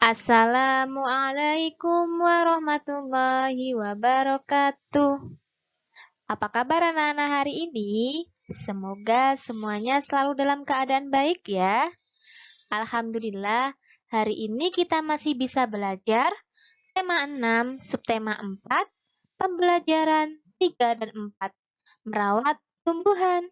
Assalamualaikum warahmatullahi wabarakatuh. Apa kabar anak-anak hari ini? Semoga semuanya selalu dalam keadaan baik ya. Alhamdulillah, hari ini kita masih bisa belajar tema 6, subtema 4, pembelajaran 3 dan 4, merawat tumbuhan.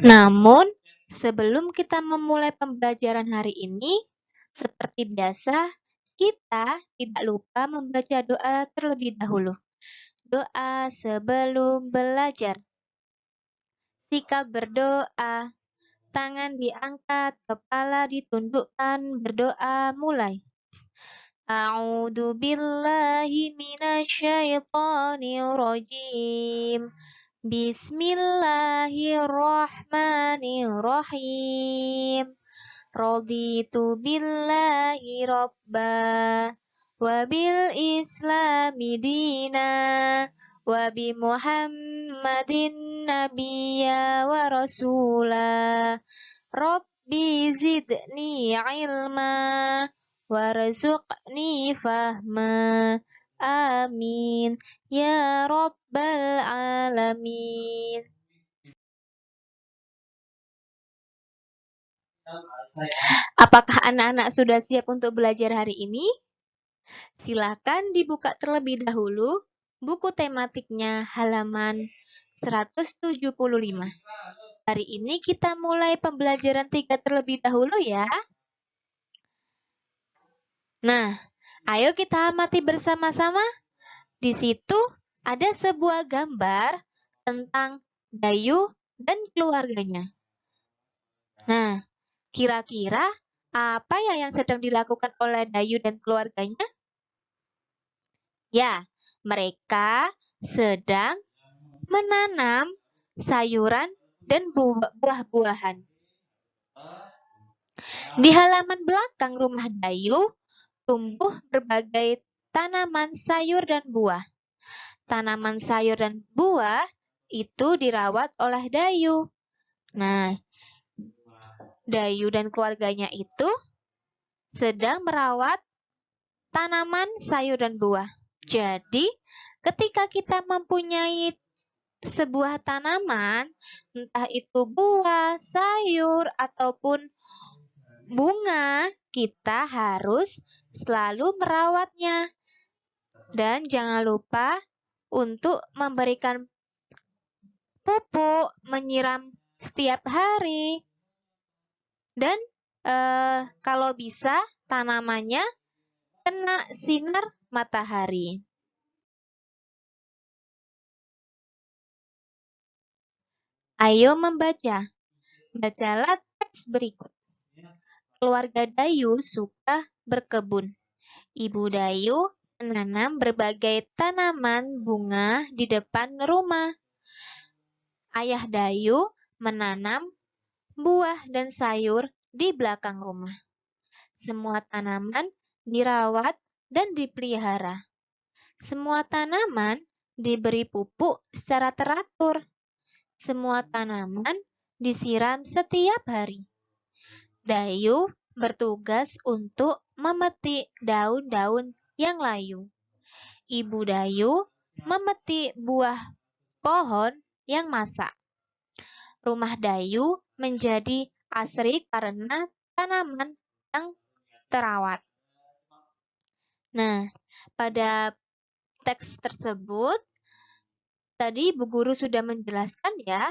Namun, sebelum kita memulai pembelajaran hari ini, seperti biasa, kita tidak lupa membaca doa terlebih dahulu. Doa sebelum belajar. Sikap berdoa, tangan diangkat, kepala ditundukkan, berdoa mulai. A'udzu billahi minasyaitonir rajim. Bismillahirrahmanirrahim. Raditu billahi robba wa bil islami dina wa bi muhammadin nabiyya wa rasula. Rabbi zidni ilma warzuqni fahma. Amin ya rabbal alamin. Apakah anak-anak sudah siap untuk belajar hari ini? Silakan dibuka terlebih dahulu buku tematiknya halaman 175. Hari ini kita mulai pembelajaran 3 terlebih dahulu ya. Nah, ayo kita amati bersama-sama. Di situ ada sebuah gambar tentang Dayu dan keluarganya. Nah, kira-kira apa ya yang sedang dilakukan oleh Dayu dan keluarganya? Ya, mereka sedang menanam sayuran dan buah-buahan. Di halaman belakang rumah Dayu tumbuh berbagai tanaman sayur dan buah. Tanaman sayur dan buah itu dirawat oleh Dayu. Nah, Dayu dan keluarganya itu sedang merawat tanaman sayur dan buah. Jadi, ketika kita mempunyai sebuah tanaman, entah itu buah, sayur, ataupun bunga, kita harus selalu merawatnya. Dan jangan lupa untuk memberikan pupuk, menyiram setiap hari. Dan kalau bisa tanamannya kena sinar matahari. Ayo membaca. Bacalah teks berikut. Keluarga Dayu suka berkebun. Ibu Dayu menanam berbagai tanaman bunga di depan rumah. Ayah Dayu menanam buah dan sayur di belakang rumah. Semua tanaman dirawat dan dipelihara. Semua tanaman diberi pupuk secara teratur. Semua tanaman disiram setiap hari. Dayu bertugas untuk memetik daun-daun yang layu. Ibu Dayu memetik buah pohon yang masak. Rumah Dayu menjadi asri karena tanaman yang terawat. Nah, pada teks tersebut, tadi Bu Guru sudah menjelaskan ya,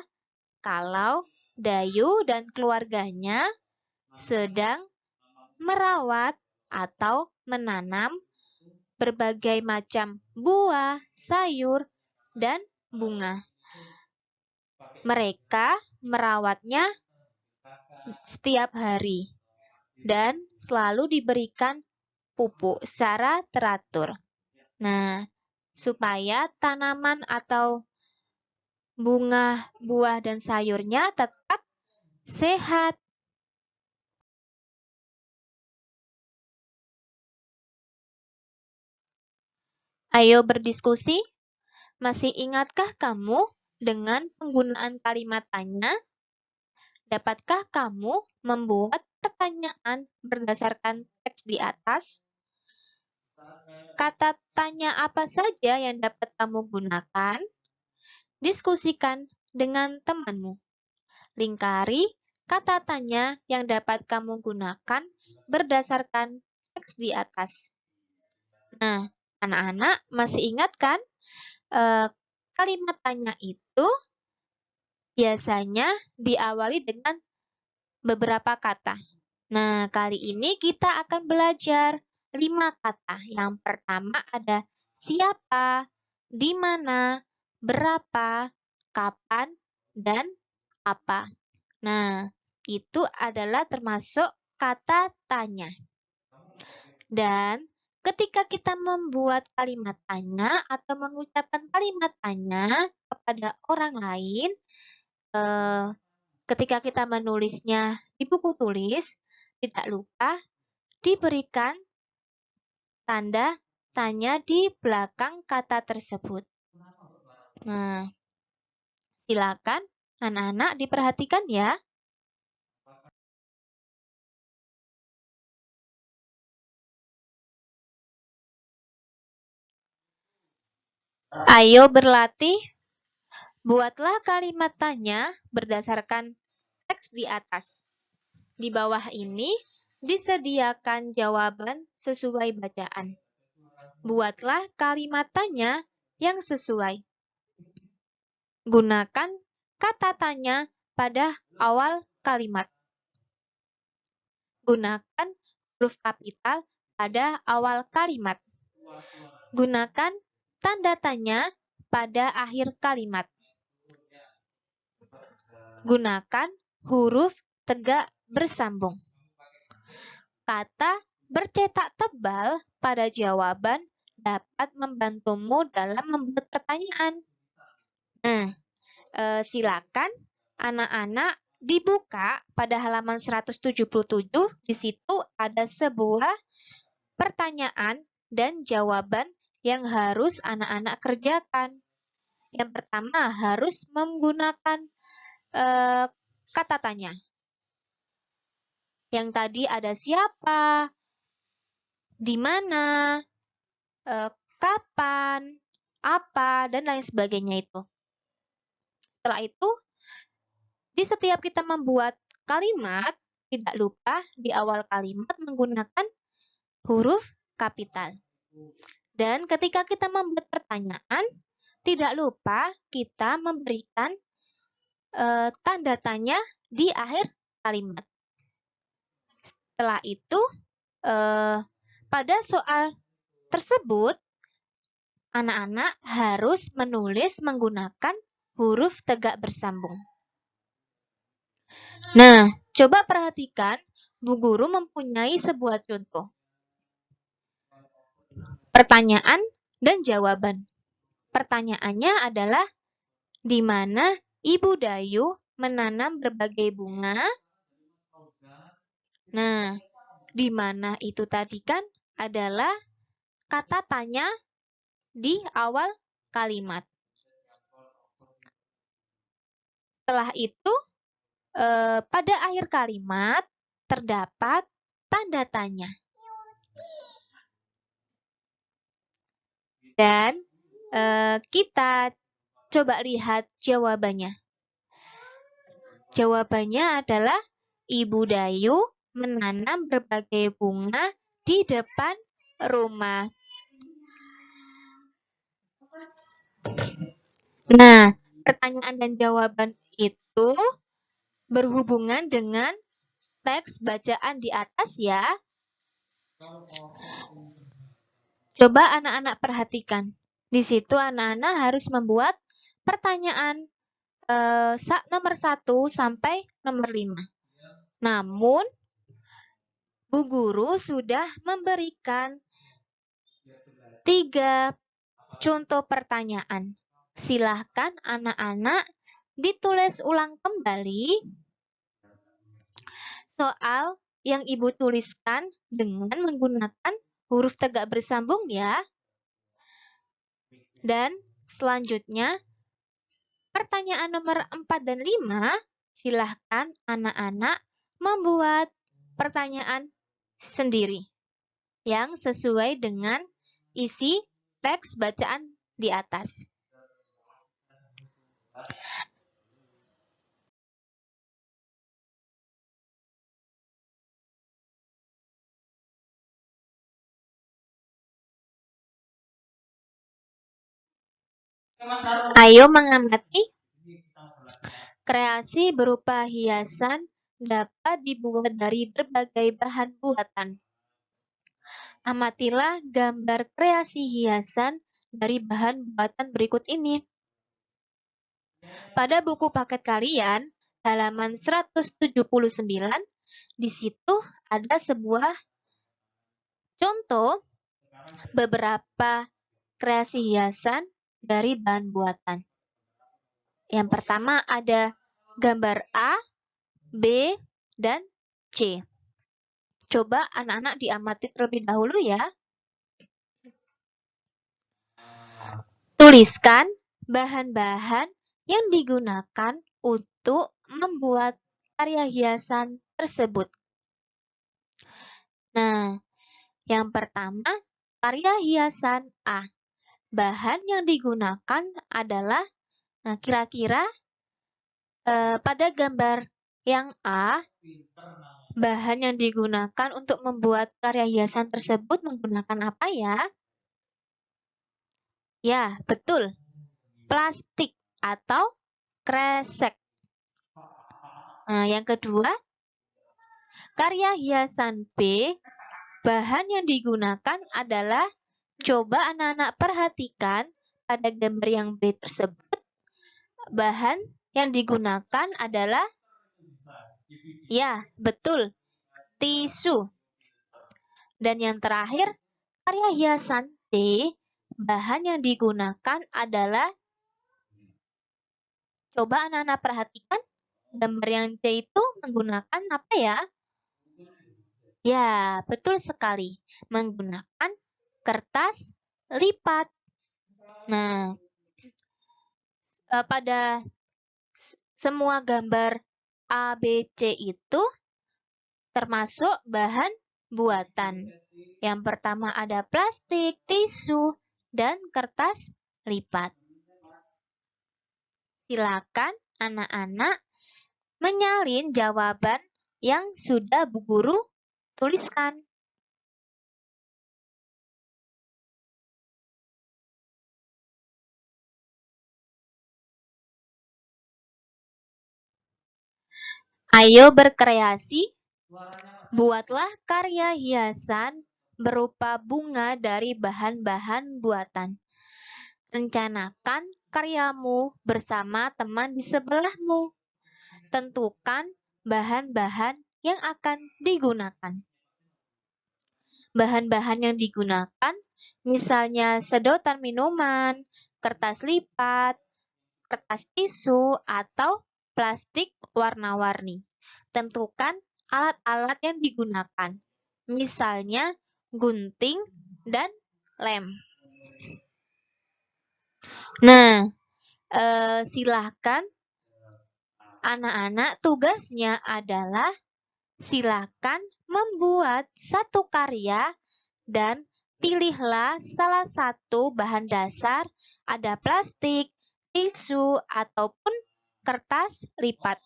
kalau Dayu dan keluarganya sedang merawat atau menanam berbagai macam buah, sayur, dan bunga. Mereka merawatnya setiap hari dan selalu diberikan pupuk secara teratur. Nah, supaya tanaman atau bunga, buah, dan sayurnya tetap sehat. Ayo berdiskusi. Masih ingatkah kamu dengan penggunaan kalimat tanya? Dapatkah kamu membuat pertanyaan berdasarkan teks di atas? Kata tanya apa saja yang dapat kamu gunakan? Diskusikan dengan temanmu. Lingkari kata tanya yang dapat kamu gunakan berdasarkan teks di atas. Nah, anak-anak masih ingat kan? Kalimat tanya itu biasanya diawali dengan beberapa kata. Nah, kali ini kita akan belajar 5 kata. Yang pertama ada siapa, di mana, berapa, kapan, dan apa. Nah, itu adalah termasuk kata tanya. Dan ketika kita membuat kalimat tanya atau mengucapkan kalimat tanya kepada orang lain, ketika kita menulisnya di buku tulis, tidak lupa diberikan tanda tanya di belakang kata tersebut. Nah, silakan anak-anak diperhatikan ya. Ayo berlatih. Buatlah kalimat tanya berdasarkan teks di atas. Di bawah ini disediakan jawaban sesuai bacaan. Buatlah kalimat tanya yang sesuai. Gunakan kata tanya pada awal kalimat. Gunakan huruf kapital pada awal kalimat. Gunakan tanda tanya pada akhir kalimat. Gunakan huruf tegak bersambung. Kata bercetak tebal pada jawaban dapat membantumu dalam membuat pertanyaan. Nah, silakan anak-anak dibuka pada halaman 177. Di situ ada sebuah pertanyaan dan jawaban yang harus anak-anak kerjakan. Yang pertama harus menggunakan kata tanya. Yang tadi ada siapa, di mana, kapan, apa, dan lain sebagainya itu. Setelah itu, di setiap kita membuat kalimat, tidak lupa di awal kalimat menggunakan huruf kapital. Dan ketika kita membuat pertanyaan, tidak lupa kita memberikan tanda tanya di akhir kalimat. Setelah itu, pada soal tersebut, anak-anak harus menulis menggunakan huruf tegak bersambung. Nah, coba perhatikan, Bu Guru mempunyai sebuah contoh. Pertanyaan dan jawaban. Pertanyaannya adalah, di mana Ibu Dayu menanam berbagai bunga? Nah, di mana itu tadi kan adalah kata tanya di awal kalimat. Setelah itu, pada akhir kalimat terdapat tanda tanya. Dan kita coba lihat jawabannya. Jawabannya adalah Ibu Dayu menanam berbagai bunga di depan rumah. Nah, pertanyaan dan jawaban itu berhubungan dengan teks bacaan di atas ya. Coba anak-anak perhatikan. Di situ anak-anak harus membuat pertanyaan nomor 1 sampai nomor 5. Namun, Bu Guru sudah memberikan 3 contoh pertanyaan. Silahkan anak-anak ditulis ulang kembali soal yang Ibu tuliskan dengan menggunakan huruf tegak bersambung ya. Dan Selanjutnya, pertanyaan nomor 4 dan 5, silahkan anak-anak membuat pertanyaan sendiri yang sesuai dengan isi teks bacaan di atas. Ayo mengamati. Kreasi berupa hiasan dapat dibuat dari berbagai bahan buatan. Amatilah gambar kreasi hiasan dari bahan buatan berikut ini. Pada buku paket kalian, halaman 179, di situ ada sebuah contoh beberapa kreasi hiasan dari bahan buatan. Yang pertama ada gambar A, B, dan C. Coba anak-anak diamati terlebih dahulu ya. Tuliskan bahan-bahan yang digunakan untuk membuat karya hiasan tersebut. Nah, yang pertama, karya hiasan A. Bahan yang digunakan adalah, nah kira-kira pada gambar yang A, bahan yang digunakan untuk membuat karya hiasan tersebut menggunakan apa ya? Ya, betul. Plastik atau kresek. Nah, yang kedua, karya hiasan B, bahan yang digunakan adalah, coba anak-anak perhatikan pada gambar yang B tersebut, bahan yang digunakan adalah, ya, betul, tisu. Dan yang terakhir, karya hiasan T, bahan yang digunakan adalah, coba anak-anak perhatikan, gambar yang C itu menggunakan apa ya? Ya, betul sekali. Menggunakan kertas lipat. Nah, pada semua gambar A, B, C itu termasuk bahan buatan. Yang pertama ada plastik, tisu, dan kertas lipat. Silakan anak-anak menyalin jawaban yang sudah Bu Guru tuliskan. Ayo berkreasi, buatlah karya hiasan berupa bunga dari bahan-bahan buatan. Rencanakan karyamu bersama teman di sebelahmu. Tentukan bahan-bahan yang akan digunakan. Bahan-bahan yang digunakan misalnya sedotan minuman, kertas lipat, kertas tisu, atau plastik warna-warni. Tentukan alat-alat yang digunakan, misalnya gunting dan lem. Nah, silahkan anak-anak tugasnya adalah silakan membuat satu karya dan pilihlah salah satu bahan dasar, ada plastik, tisu, ataupun kertas lipat.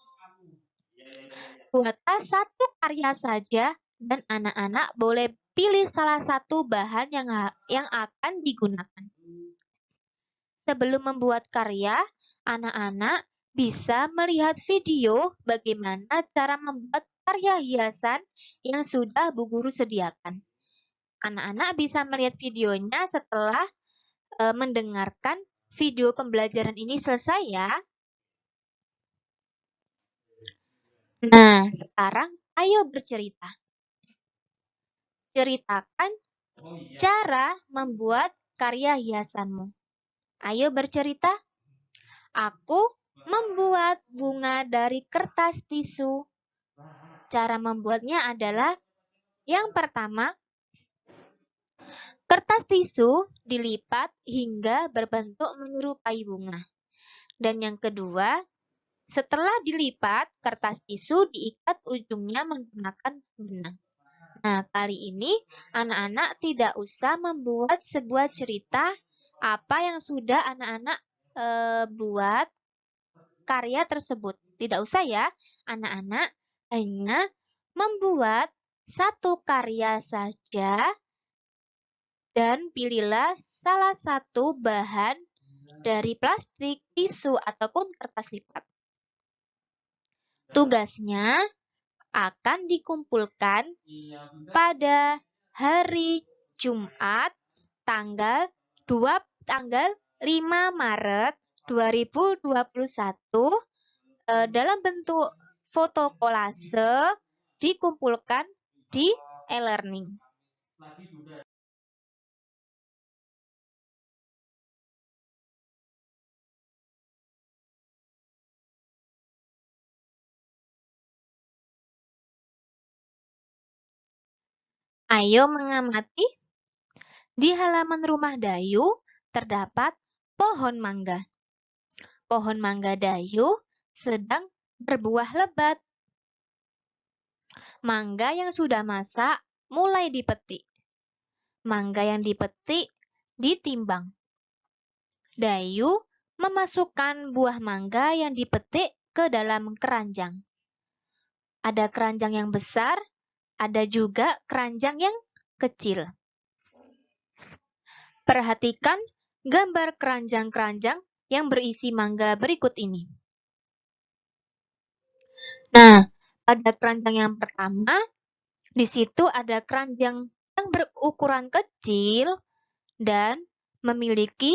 Buatlah satu karya saja dan anak-anak boleh pilih salah satu bahan yang akan digunakan. Sebelum membuat karya, anak-anak bisa melihat video bagaimana cara membuat karya hiasan yang sudah Bu Guru sediakan. Anak-anak bisa melihat videonya setelah mendengarkan video pembelajaran ini selesai ya. Nah, sekarang ayo bercerita. Ceritakan cara membuat karya hiasanmu. Ayo bercerita. Aku membuat bunga dari kertas tisu. Cara membuatnya adalah, yang pertama, Kertas tisu dilipat hingga berbentuk menyerupai bunga. Dan yang kedua, setelah dilipat, kertas tisu diikat ujungnya menggunakan benang. Nah, kali ini anak-anak tidak usah membuat sebuah cerita apa yang sudah anak-anak buat karya tersebut. Tidak usah ya, anak-anak hanya membuat satu karya saja dan pilihlah salah satu bahan dari plastik, tisu, ataupun kertas lipat. Tugasnya akan dikumpulkan pada hari Jumat tanggal 5 Maret 2021 dalam bentuk foto kolase dikumpulkan di e-learning. Ayo mengamati. Di halaman rumah Dayu terdapat pohon mangga. Pohon mangga Dayu sedang berbuah lebat. Mangga yang sudah masak mulai dipetik. Mangga yang dipetik ditimbang. Dayu memasukkan buah mangga yang dipetik ke dalam keranjang. Ada keranjang yang besar, ada juga keranjang yang kecil. Perhatikan gambar keranjang-keranjang yang berisi mangga berikut ini. Nah, pada keranjang yang pertama, di situ ada keranjang yang berukuran kecil dan memiliki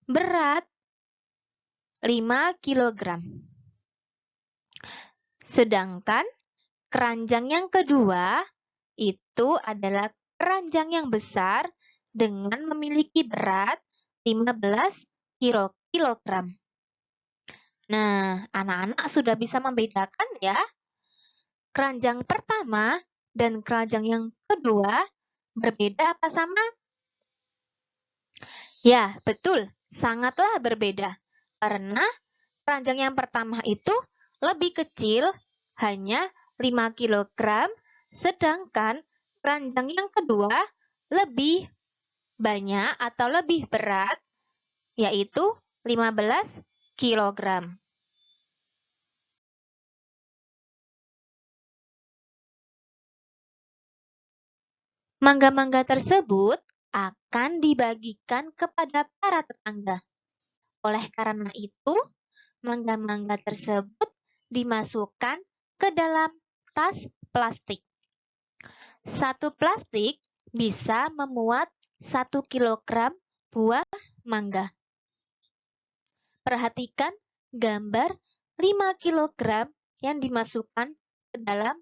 berat 5 kg. Sedangkan keranjang yang kedua itu adalah keranjang yang besar dengan memiliki berat 15 kg. Nah, anak-anak sudah bisa membedakan ya. Keranjang pertama dan keranjang yang kedua berbeda apa sama? Ya, betul. Sangatlah berbeda. Karena keranjang yang pertama itu lebih kecil, hanya 5 kg, sedangkan keranjang yang kedua lebih banyak atau lebih berat, yaitu 15 kg. Mangga-mangga tersebut akan dibagikan kepada para tetangga. Oleh karena itu, mangga-mangga tersebut dimasukkan ke dalam tas plastik. Satu plastik bisa memuat 1 kg buah mangga. Perhatikan gambar 5 kg yang dimasukkan ke dalam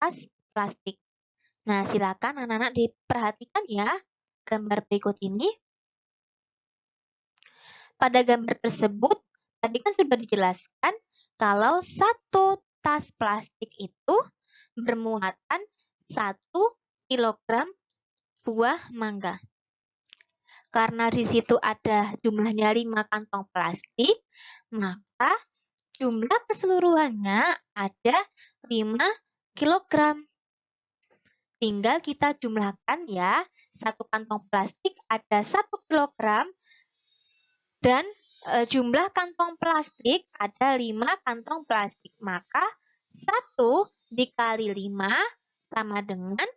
tas plastik. Nah, silakan anak-anak diperhatikan ya gambar berikut ini. Pada gambar tersebut, tadi kan sudah dijelaskan kalau satu tas plastik itu bermuatan 1 kg buah mangga. Karena di situ ada jumlahnya 5 kantong plastik, maka jumlah keseluruhannya ada 5 kg. Tinggal kita jumlahkan ya, satu kantong plastik ada 1 kg dan jumlah kantong plastik ada 5 kantong plastik. Maka 1 dikali 5 sama dengan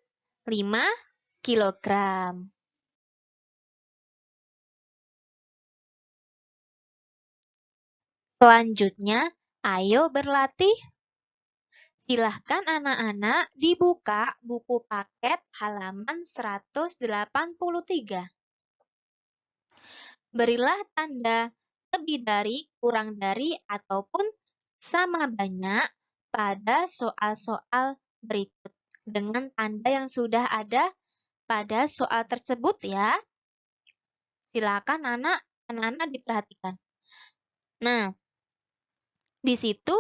5 kg. Selanjutnya, ayo berlatih. Silahkan anak-anak dibuka buku paket halaman 183. Berilah tanda lebih dari, kurang dari, ataupun sama banyak pada soal-soal berikut dengan tanda yang sudah ada pada soal tersebut ya. Silakan anak-anak diperhatikan. Nah, di situ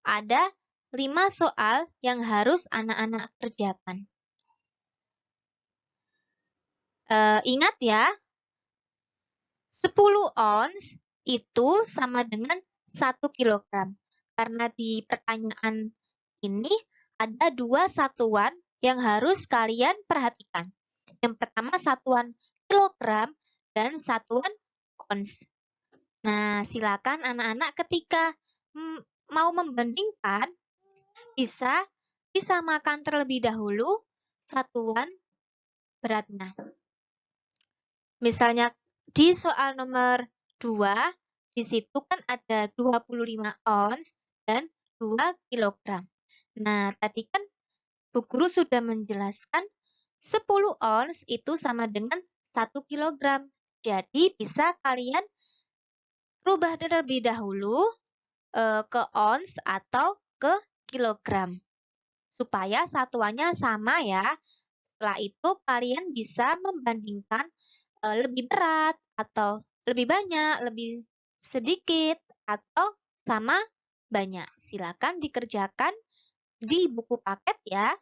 ada 5 soal yang harus anak-anak kerjakan. Ingat ya, 10 ons itu sama dengan 1 kilogram. Karena di pertanyaan ini ada 2 satuan yang harus kalian perhatikan. Yang pertama satuan kilogram dan satuan ons. Nah, silakan anak-anak ketika mau membandingkan bisa disamakan terlebih dahulu satuan beratnya. Misalnya di soal nomor 2, di situ kan ada 25 ons dan 2 kilogram. Nah, tadi kan Bu Guru sudah menjelaskan 10 ons itu sama dengan 1 kilogram. Jadi bisa kalian rubah terlebih dahulu ke ons atau ke kilogram. Supaya satuannya sama ya. Setelah itu kalian bisa membandingkan lebih berat atau lebih banyak, lebih sedikit, atau sama banyak. Silakan dikerjakan di buku paket ya.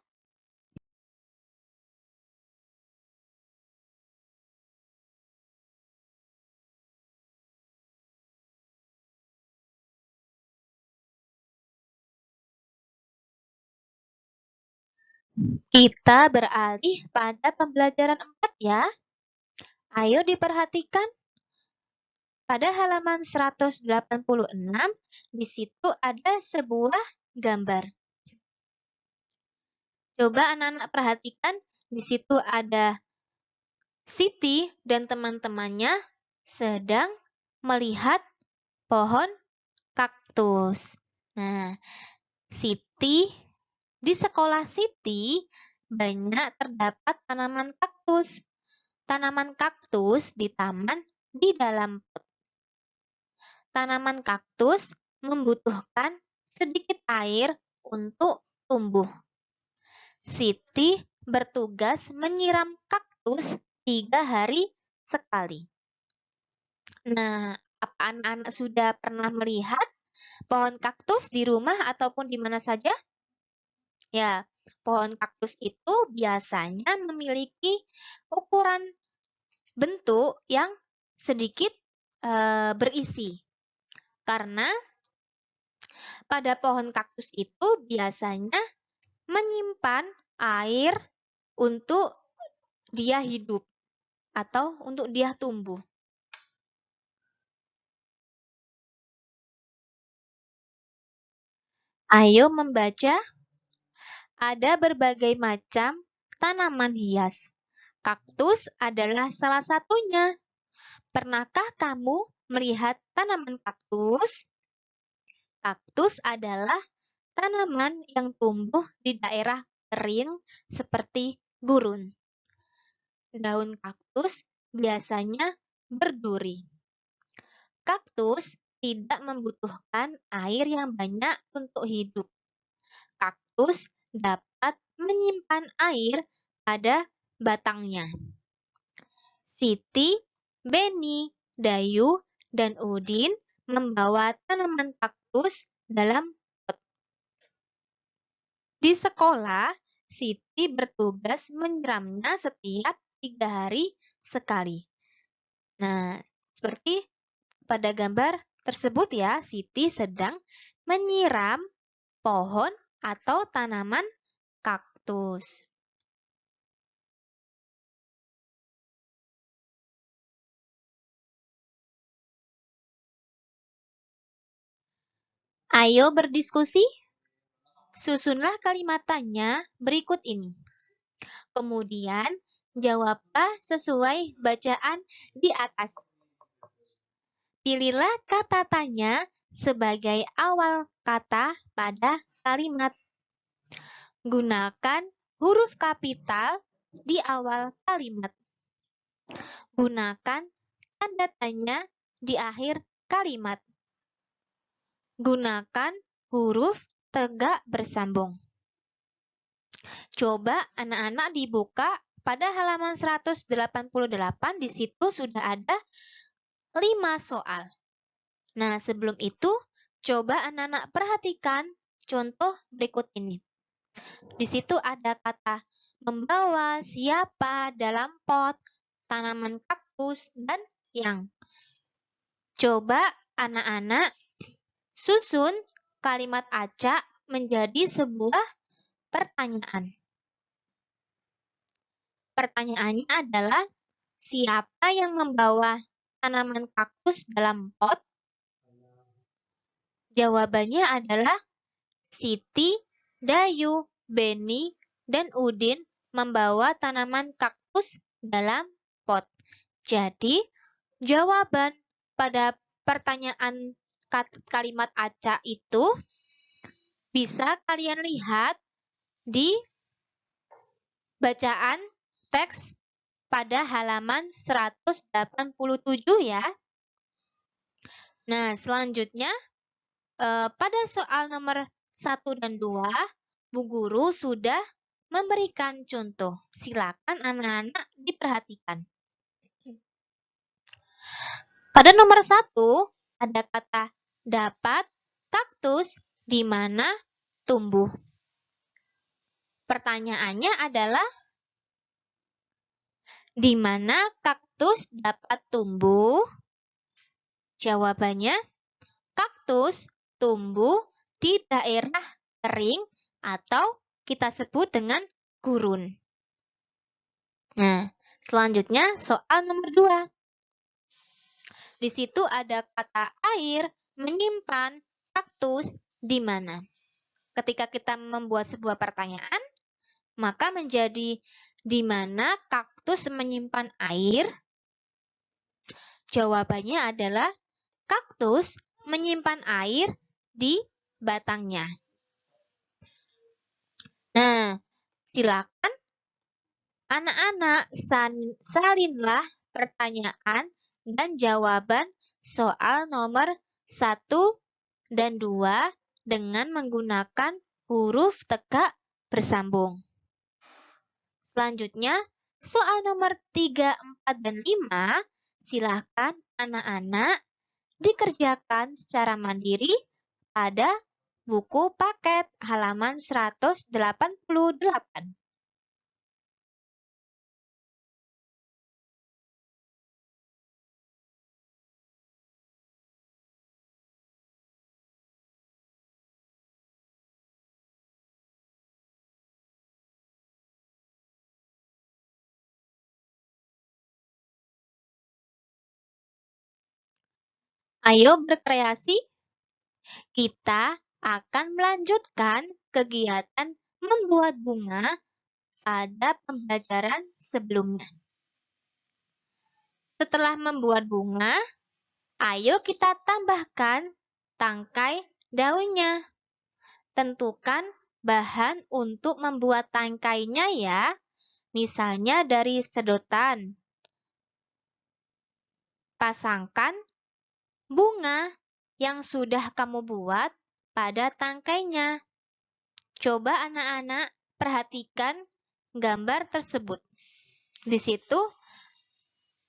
Kita beralih pada pembelajaran 4 ya. Ayo diperhatikan. Pada halaman 186, di situ ada sebuah gambar. Coba anak-anak perhatikan, di situ ada Siti dan teman-temannya sedang melihat pohon kaktus. Nah, Siti, di sekolah Siti banyak terdapat tanaman kaktus. Tanaman kaktus di taman di dalam pot. Tanaman kaktus membutuhkan sedikit air untuk tumbuh. Siti bertugas menyiram kaktus 3 hari sekali. Nah, apa anak-anak sudah pernah melihat pohon kaktus di rumah ataupun di mana saja? Ya, pohon kaktus itu biasanya memiliki ukuran bentuk yang sedikit berisi. Karena pada pohon kaktus itu biasanya menyimpan air untuk dia hidup atau untuk dia tumbuh. Ayo membaca. Ada berbagai macam tanaman hias. Kaktus adalah salah satunya. Pernahkah kamu melihat tanaman kaktus? Kaktus adalah tanaman yang tumbuh di daerah kering seperti gurun. Daun kaktus biasanya berduri. Kaktus tidak membutuhkan air yang banyak untuk hidup. Kaktus dapat menyimpan air pada batangnya. Siti, Beni, Dayu, dan Udin membawa tanaman kaktus dalam pot. Di sekolah, Siti bertugas menyiramnya setiap 3 hari sekali. Nah, seperti pada gambar tersebut ya, Siti sedang menyiram pohon atau tanaman kaktus. Ayo berdiskusi. Susunlah kalimat tanya berikut ini. Kemudian, jawablah sesuai bacaan di atas. Pilihlah kata tanya sebagai awal kata pada kalimat. Gunakan huruf kapital di awal kalimat. Gunakan tanda tanya di akhir kalimat. Gunakan huruf tegak bersambung. Coba anak-anak dibuka pada halaman 188, di situ sudah ada 5 soal. Nah, sebelum itu, coba anak-anak perhatikan contoh berikut ini. Di situ ada kata membawa, siapa, dalam pot, tanaman kaktus, dan yang. Coba anak-anak susun kalimat acak menjadi sebuah pertanyaan. Pertanyaannya adalah, siapa yang membawa tanaman kaktus dalam pot? Jawabannya adalah Siti, Dayu, Beni, dan Udin membawa tanaman kaktus dalam pot. Jadi, jawaban pada pertanyaan kalimat acak itu bisa kalian lihat di bacaan teks pada halaman 187 ya. Nah, selanjutnya pada soal nomor 1 dan 2, Bu Guru sudah memberikan contoh. Silakan anak-anak diperhatikan. Pada nomor 1, ada kata dapat kaktus di mana tumbuh. Pertanyaannya adalah, di mana kaktus dapat tumbuh? Jawabannya, kaktus tumbuh di daerah kering atau kita sebut dengan gurun. Nah, selanjutnya soal nomor 2. Di situ ada kata air menyimpan kaktus di mana. Ketika kita membuat sebuah pertanyaan, maka menjadi di mana kaktus menyimpan air? Jawabannya adalah kaktus menyimpan air di batangnya. Nah, silakan anak-anak salinlah pertanyaan dan jawaban soal nomor 1 dan 2 dengan menggunakan huruf tegak bersambung. Selanjutnya, soal nomor 3, 4, dan 5, silakan anak-anak dikerjakan secara mandiri pada buku paket halaman 188. Ayo berkreasi. Kita akan melanjutkan kegiatan membuat bunga pada pembelajaran sebelumnya. Setelah membuat bunga, ayo kita tambahkan tangkai daunnya. Tentukan bahan untuk membuat tangkainya ya. Misalnya dari sedotan. Pasangkan bunga yang sudah kamu buat pada tangkainya. Coba anak-anak perhatikan gambar tersebut. Di situ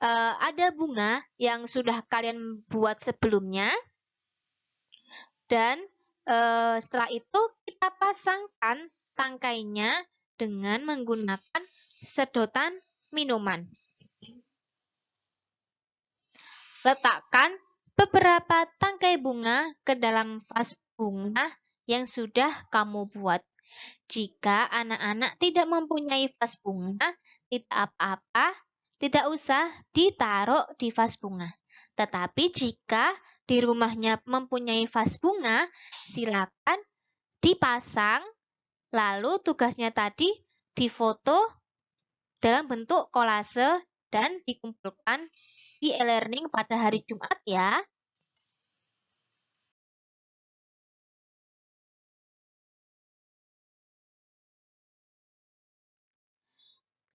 ada bunga yang sudah kalian buat sebelumnya. Dan setelah itu kita pasangkan tangkainya dengan menggunakan sedotan minuman. Letakkan beberapa tangkai bunga ke dalam vas bunga yang sudah kamu buat. Jika anak-anak tidak mempunyai vas bunga, tidak apa-apa, tidak usah ditaruh di vas bunga. Tetapi jika di rumahnya mempunyai vas bunga, silakan dipasang, lalu tugasnya tadi difoto dalam bentuk kolase dan dikumpulkan di e-learning pada hari Jumat ya.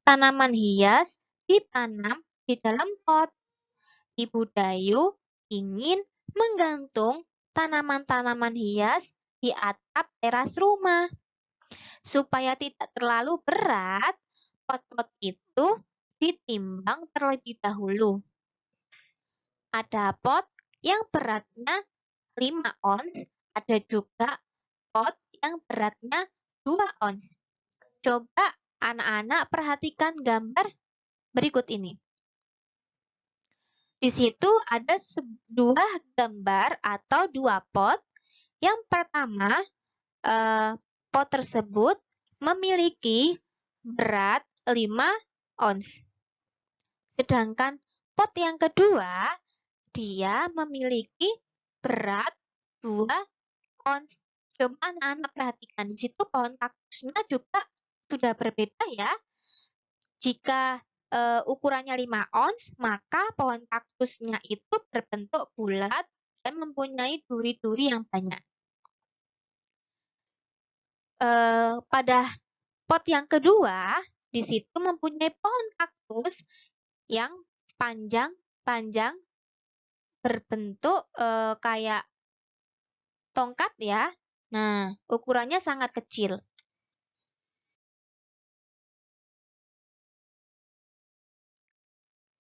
Tanaman hias ditanam di dalam pot. Ibu Dayu ingin menggantung tanaman-tanaman hias di atap teras rumah. Supaya tidak terlalu berat, pot-pot itu ditimbang terlebih dahulu. Ada pot yang beratnya 5 ons, ada juga pot yang beratnya 2 ons. Coba anak-anak perhatikan gambar berikut ini. Di situ ada dua gambar atau dua pot. Yang pertama, pot tersebut memiliki berat 5 ons. Sedangkan pot yang kedua, dia memiliki berat 2 ons. Coba anak-anak perhatikan, di situ pohon kaktusnya juga sudah berbeda ya. Jika ukurannya 5 ons, maka pohon kaktusnya itu berbentuk bulat dan mempunyai duri-duri yang banyak. Pada pot yang kedua, di situ mempunyai pohon kaktus yang panjang-panjang berbentuk kayak tongkat ya. Nah, ukurannya sangat kecil.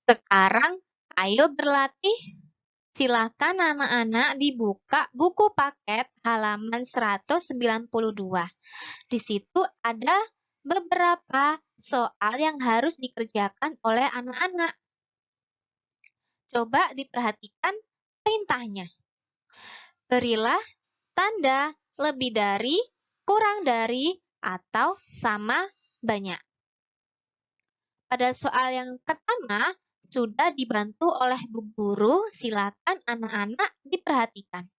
Sekarang, ayo berlatih. Silakan anak-anak dibuka buku paket halaman 192. Di situ ada beberapa soal yang harus dikerjakan oleh anak-anak. Coba diperhatikan perintahnya. Berilah tanda lebih dari, kurang dari, atau sama banyak. Pada soal yang pertama, sudah dibantu oleh Bu Guru, silakan anak-anak diperhatikan.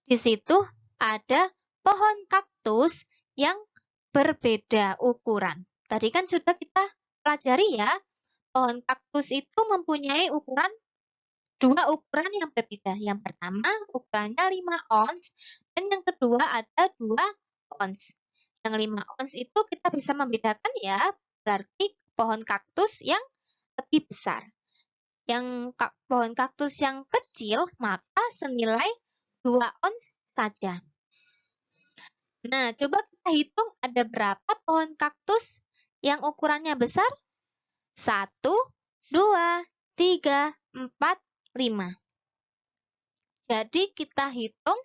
Di situ ada pohon kaktus yang berbeda ukuran. Tadi kan sudah kita pelajari ya, pohon kaktus itu mempunyai dua ukuran yang berbeda. Yang pertama ukurannya 5 ons dan yang kedua ada 2 ons. Yang 5 ons itu kita bisa membedakan ya, berarti pohon kaktus yang lebih besar. Yang pohon kaktus yang kecil maka senilai 2 ons saja. Nah, coba kita hitung ada berapa pohon kaktus yang ukurannya besar? 1, 2, 3, 4, 5. Jadi kita hitung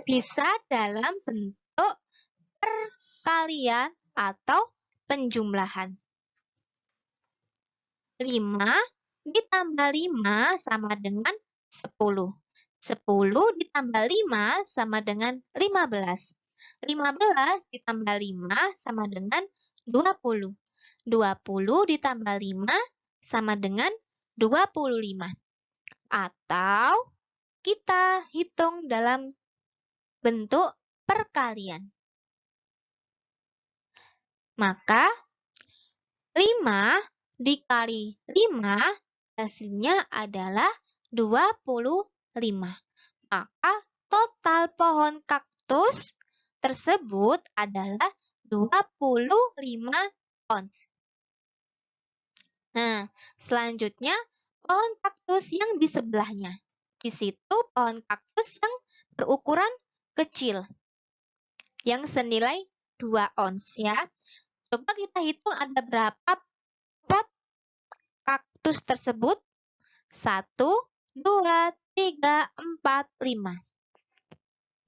bisa dalam bentuk perkalian atau penjumlahan. 5 ditambah 5 sama dengan 10. 10 ditambah 5 sama dengan 15. 15 ditambah 5 sama dengan 20. 20 ditambah 5 sama dengan 25. Atau kita hitung dalam bentuk perkalian. Maka 5 dikali 5 hasilnya adalah 25. Maka total pohon kaktus tersebut adalah 25 ons. Nah, selanjutnya pohon kaktus yang di sebelahnya. Di situ pohon kaktus yang berukuran kecil yang senilai 2 ons ya. Coba kita hitung ada berapa pot kaktus tersebut. 1, 2, 3, 4, 5.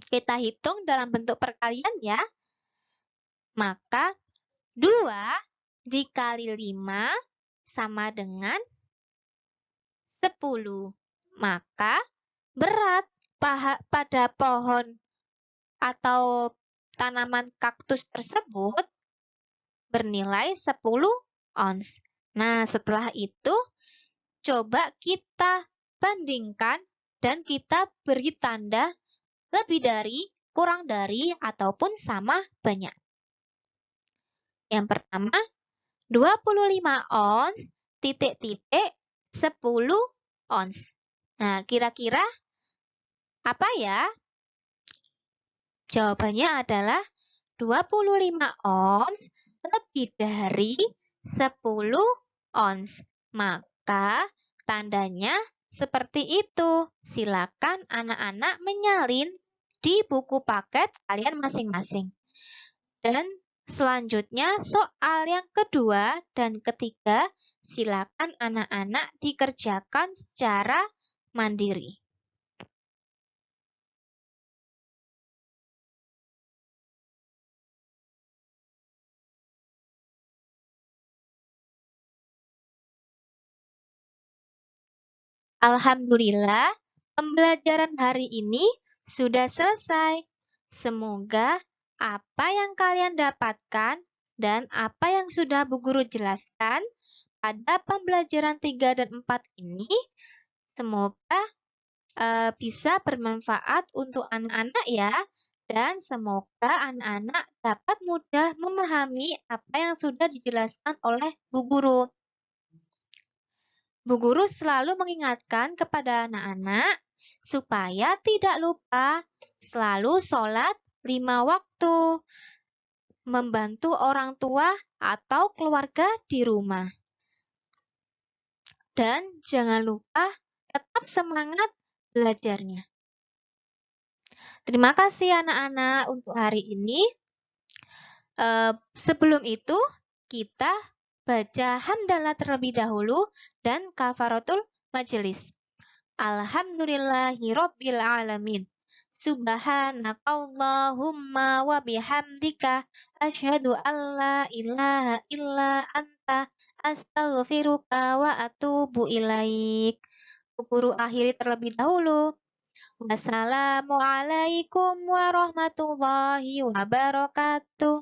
Kita hitung dalam bentuk perkalian ya. Maka 2 dikali 5 sama dengan 10. Maka berat pada pohon atau tanaman kaktus tersebut bernilai 10 ons. Nah, setelah itu coba kita bandingkan dan kita beri tanda lebih dari, kurang dari, ataupun sama banyak. Yang pertama, 25 ons, titik-titik, 10 ons. Nah, kira-kira apa ya? Jawabannya adalah 25 ons lebih dari 10 ons. Maka tandanya seperti itu. Silakan anak-anak menyalin di buku paket kalian masing-masing. Dan selanjutnya soal yang kedua dan ketiga, silakan anak-anak dikerjakan secara mandiri. Alhamdulillah, pembelajaran hari ini sudah selesai. Semoga apa yang kalian dapatkan dan apa yang sudah Bu Guru jelaskan pada pembelajaran 3 dan 4 ini, semoga bisa bermanfaat untuk anak-anak ya. Dan semoga anak-anak dapat mudah memahami apa yang sudah dijelaskan oleh Bu Guru. Bu Guru selalu mengingatkan kepada anak-anak supaya tidak lupa selalu sholat 5 waktu, membantu orang tua atau keluarga di rumah. Dan jangan lupa tetap semangat belajarnya. Terima kasih anak-anak untuk hari ini. Sebelum itu, kita baca hamdalah terlebih dahulu dan kafaratul majelis. Alhamdulillahirabbil alamin. Subhanakallahumma wa bihamdika asyhadu an la ilaha illa anta astaghfiruka wa atubu ilaik. Guru akhiri terlebih dahulu. Wassalamualaikum warahmatullahi wabarakatuh.